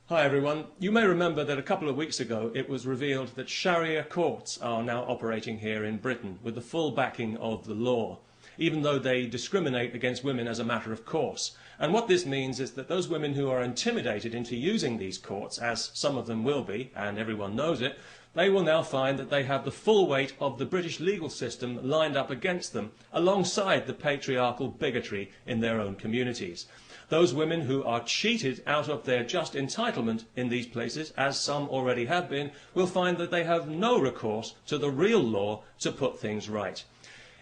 Hi everyone. You may remember that a couple of weeks ago it was revealed that Sharia courts are now operating here in Britain with the full backing of the law, even though they discriminate against women as a matter of course. And what this means is that those women who are intimidated into using these courts, as some of them will be, and everyone knows it, they will now find that they have the full weight of the British legal system lined up against them, alongside the patriarchal bigotry in their own communities. Those women who are cheated out of their just entitlement in these places, as some already have been, will find that they have no recourse to the real law to put things right.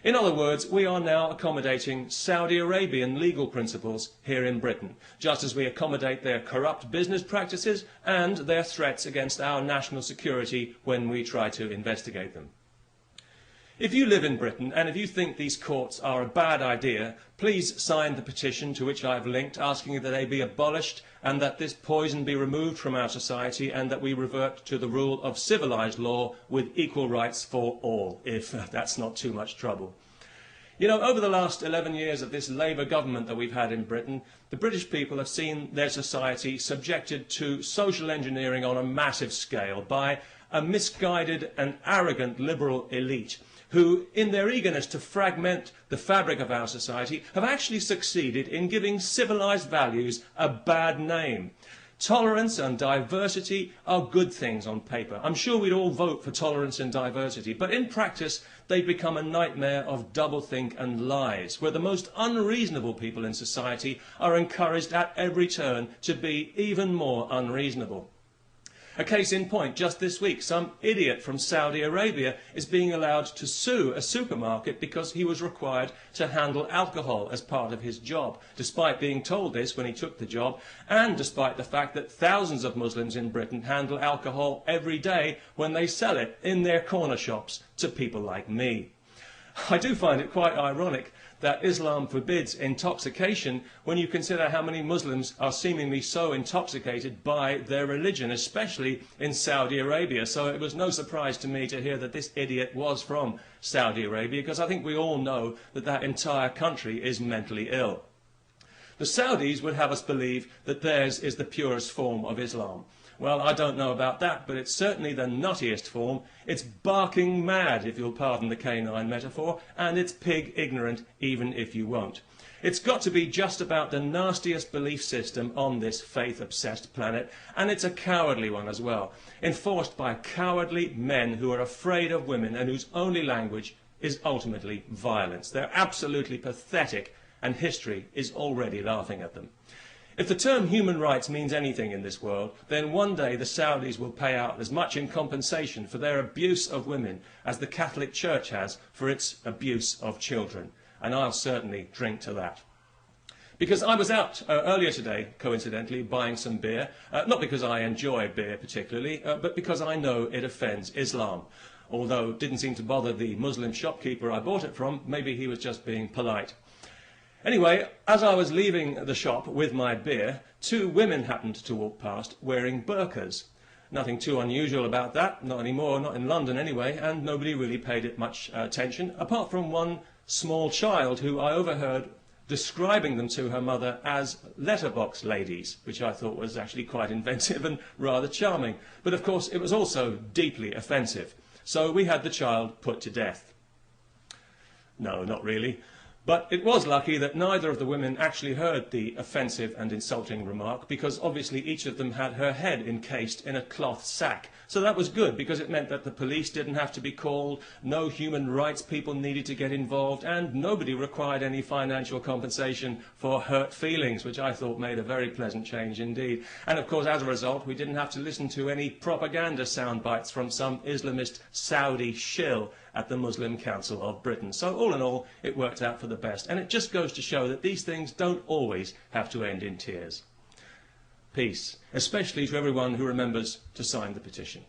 In other words, we are now accommodating Saudi Arabian legal principles here in Britain, just as we accommodate their corrupt business practices and their threats against our national security when we try to investigate them. If you live in Britain and if you think these courts are a bad idea, please sign the petition to which I have linked, asking that they be abolished and that this poison be removed from our society and that we revert to the rule of civilised law with equal rights for all, if that's not too much trouble. You know, over the last 11 years of this Labour government that we've had in Britain, the British people have seen their society subjected to social engineering on a massive scale by a misguided and arrogant liberal elite who, in their eagerness to fragment the fabric of our society, have actually succeeded in giving civilised values a bad name. Tolerance and diversity are good things on paper. I'm sure we'd all vote for tolerance and diversity, but in practice they've become a nightmare of doublethink and lies, where the most unreasonable people in society are encouraged at every turn to be even more unreasonable. A case in point, just this week, some idiot from Saudi Arabia is being allowed to sue a supermarket because he was required to handle alcohol as part of his job, despite being told this when he took the job, and despite the fact that thousands of Muslims in Britain handle alcohol every day when they sell it in their corner shops to people like me. I do find it quite ironic that Islam forbids intoxication when you consider how many Muslims are seemingly so intoxicated by their religion, especially in Saudi Arabia. So it was no surprise to me to hear that this idiot was from Saudi Arabia, because I think we all know that that entire country is mentally ill. The Saudis would have us believe that theirs is the purest form of Islam. Well, I don't know about that, but it's certainly the nuttiest form. It's barking mad, if you'll pardon the canine metaphor, and it's pig ignorant, even if you won't. It's got to be just about the nastiest belief system on this faith-obsessed planet, and it's a cowardly one as well, enforced by cowardly men who are afraid of women and whose only language is ultimately violence. They're absolutely pathetic, and history is already laughing at them. If the term human rights means anything in this world, then one day the Saudis will pay out as much in compensation for their abuse of women as the Catholic Church has for its abuse of children. And I'll certainly drink to that. Because I was out earlier today, coincidentally, buying some beer, not because I enjoy beer particularly, but because I know it offends Islam. Although it didn't seem to bother the Muslim shopkeeper I bought it from, maybe he was just being polite. Anyway, as I was leaving the shop with my beer, two women happened to walk past wearing burqas. Nothing too unusual about that, not anymore, not in London anyway, and nobody really paid it much attention, apart from one small child who I overheard describing them to her mother as letterbox ladies, which I thought was actually quite inventive and rather charming. But of course it was also deeply offensive, so we had the child put to death. No, not really. But it was lucky that neither of the women actually heard the offensive and insulting remark, because obviously each of them had her head encased in a cloth sack. So that was good, because it meant that the police didn't have to be called, no human rights people needed to get involved, and nobody required any financial compensation for hurt feelings, which I thought made a very pleasant change indeed. And of course, as a result, we didn't have to listen to any propaganda sound bites from some Islamist Saudi shill at the Muslim Council of Britain. So all in all, it worked out for the best. And it just goes to show that these things don't always have to end in tears. Peace, especially to everyone who remembers to sign the petition.